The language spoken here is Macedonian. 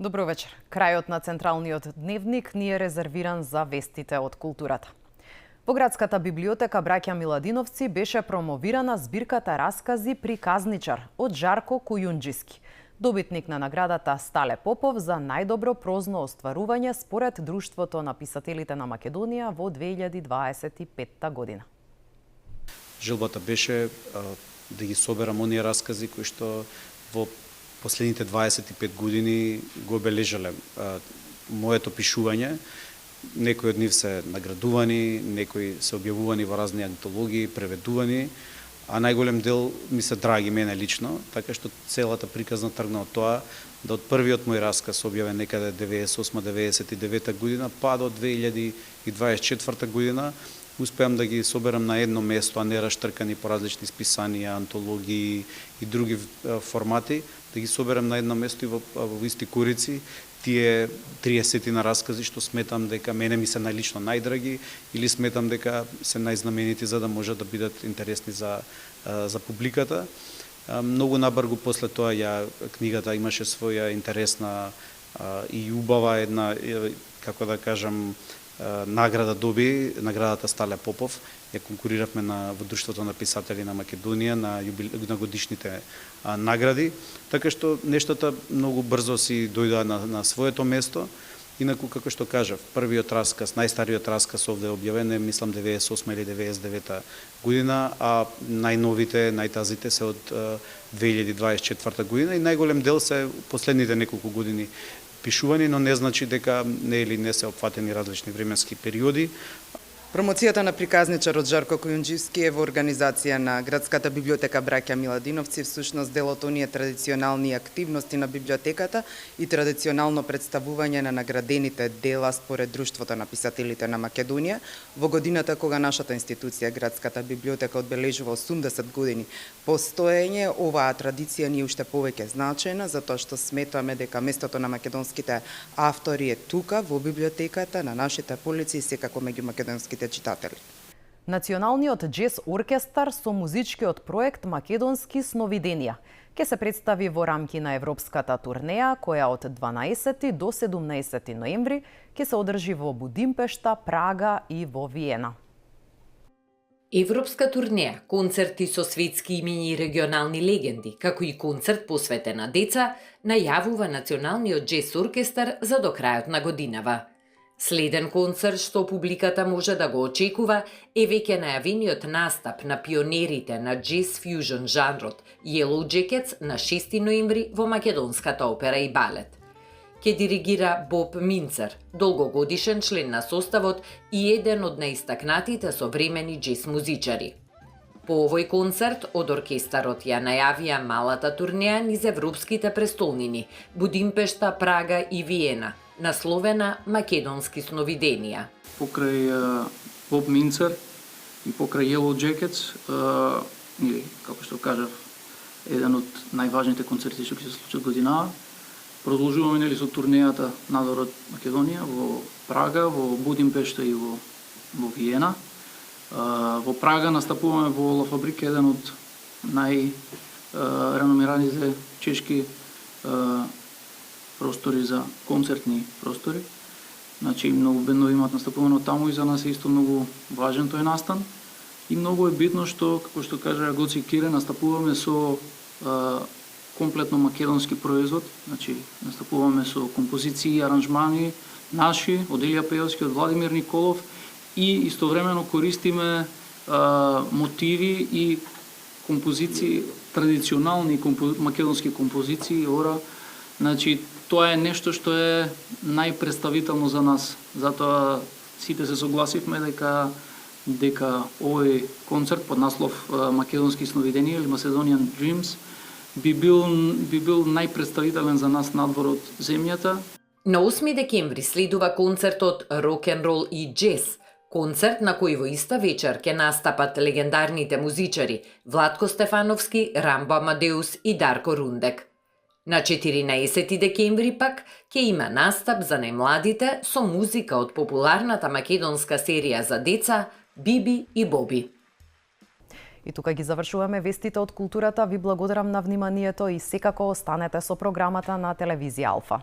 Добро вечер. Крајот на Централниот дневник ни е резервиран за вестите од културата. Во Градската библиотека Браќа Миладиновци беше промовирана збирката раскази Приказничар од Жарко Кујунџиски, добитник на наградата Стале Попов за најдобро прозно остварување според Друштвото на писателите на Македонија во 2025 година. Желбата беше да ги соберам оние раскази кои што во последните 25 години го обележале моето пишување. Некои од нив се наградувани, некои се објавувани во разни антологии, преведувани, а најголем дел ми се драги мене лично, така што целата приказна тргна од тоа да од првиот мој расказ објавен некаде 98-99 година па до 2024 година успеам да ги соберам на едно место, а не раштркани по различни списанија, антологии и други формати, да ги соберам на едно место и во исти курици тие 30 на раскази што сметам дека мене ми се најлично најдраги или сметам дека се најзнаменити за да можат да бидат интересни за публиката. Многу набрзо после тоа книгата имаше своја интересна и убава една, како да кажам, награда доби, наградата Стале Попов. Ја конкуриравме во Друштвото на писатели на Македонија на годишните награди, така што нештата многу брзо си дојдоа на своето место. Инаку, како што кажав, првиот расказ, најстариот расказ овде објавен е, мислам, 98 или 99 година, а најновите, најтазите се од 2024 година и најголем дел се последните неколку години пишувани, но не значи дека не или не се опфатени различни временски периоди. Промоцијата на Приказничар од Жарко Кујунџиски е во организација на Градската библиотека Браќа Миладиновци, всушност дел од оние традиционални активности на библиотеката и традиционално представување на наградените дела според Друштвото на писателите на Македонија во годината кога нашата институција Градската библиотека одбележува 80 години постоење. Оваа традиција ни е уште повеќе значајна затоа што сметаме дека местото на македонските автори е тука во библиотеката, на нашите полици и секако меѓу македонските читатели. Националниот џез оркестар со музичкиот проект Македонски сновиденија ќе се представи во рамки на европската турнеја која од 12 до 17 ноември ќе се одржи во Будимпешта, Прага и во Виена. Европска турнеја, концерти со светски имиња и регионални легенди, како и концерт посветен на деца, најавува Националниот џез оркестар за до крајот на годинава. Следен концерт што публиката може да го очекува е веќе најавениот настап на пионерите на џез фјужн жанрот Yellow Jackets на 6 ноември во Македонската опера и балет. Ке диригира Боб Минцер, долгогодишен член на составот и еден од најистакнатите современи џез музичари. По овој концерт од оркестарот ја најавија малата турнеја низ европските престолнини Будимпешта, Прага и Виена, насловена Македонски сновиденија. Покрај Боб Минцер и покрај Yellow Jackets, или, како што кажав, еден од најважните концерти што ќе се случат годинава, продолжуваме со турнејата надвор од Македонија во Прага, во Будимпешта и во Виена. Во Прага настапуваме во Ла Фабрика, еден од најреномираните чешки простори за концертни простори. Значи, многу бендови имаат настапувано таму и за нас е исто многу важен тој настан. И многу е битно што, како што кажа Гоци Кире, настапуваме со комплетно македонски производ. Значи, настапуваме со композиции и аранжмани наши, од Илија Пејовски, од Владимир Николов и истовремено користиме мотиви и композиции, традиционални македонски композиции, ора. Значи, тоа е нешто што е најпредставително за нас. Затоа сите се согласивме дека овој концерт под наслов Македонски сновиденија или Macedonian Dreams би бил најпредставителен за нас надвор од земјата. На 8 декември следува концертот Рок-н-рол и џез, концерт на кој во иста вечер ќе настапат легендарните музичари Владко Стефановски, Рамбо Амадеус и Дарко Рундек. На 14 декември пак ќе има настап за најмладите со музика од популарната македонска серија за деца Биби и Боби. И тука ги завршуваме вестите од културата. Ви благодарам на вниманието и секако останете со програмата на телевизија Алфа.